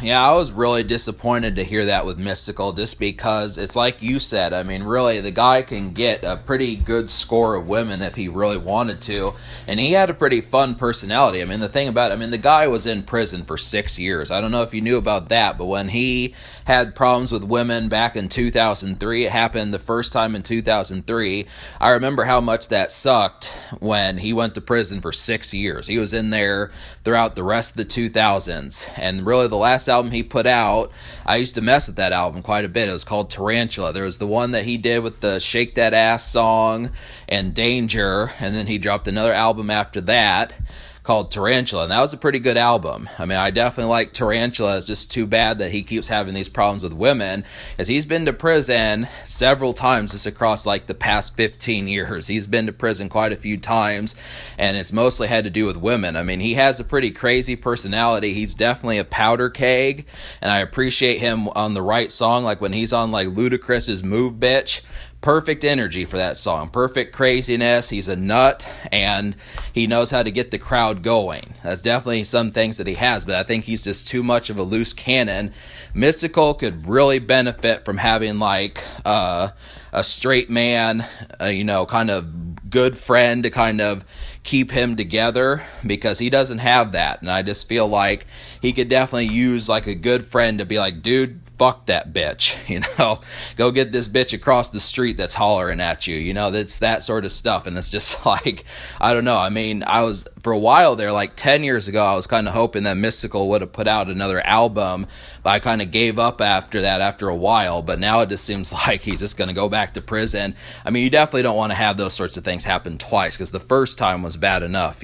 Yeah, I was really disappointed to hear that with Mystical, just because it's like you said. I mean, really, the guy can get a pretty good score of women if he really wanted to, and he had a pretty fun personality. I mean, the thing about it, I mean, the guy was in prison for 6 years. I don't know if you knew about that, but when he had problems with women back in 2003, it happened the first time in 2003. I remember how much that sucked when he went to prison for 6 years. He was in there throughout the rest of the 2000s, and really the last album he put out, I used to mess with that album quite a bit. It was called Tarantula. There was the one that he did with the Shake That Ass song and Danger, and then he dropped another album after that called Tarantula, and that was a pretty good album. I mean, I definitely like Tarantula. It's just too bad that he keeps having these problems with women, as he's been to prison several times just across like the past 15 years. He's been to prison quite a few times, and it's mostly had to do with women. I mean, he has a pretty crazy personality. He's definitely a powder keg, and I appreciate him on the right song, like when he's on like Ludacris's Move Bitch. Perfect energy for that song, perfect craziness. He's a nut, and he knows how to get the crowd going. That's definitely some things that he has, but I think he's just too much of a loose cannon. Mystical could really benefit from having like a straight man, kind of good friend to kind of keep him together, because he doesn't have that. And I just feel like he could definitely use like a good friend to be like, dude, fuck that bitch, go get this bitch across the street that's hollering at you, that's that sort of stuff. And it's just like, I don't know. I mean, I was, for a while there, like 10 years ago, I was kind of hoping that Mystical would have put out another album, but I kind of gave up after that after a while. But now it just seems like he's just going to go back to prison. I mean, you definitely don't want to have those sorts of things happen twice, because the first time was bad enough.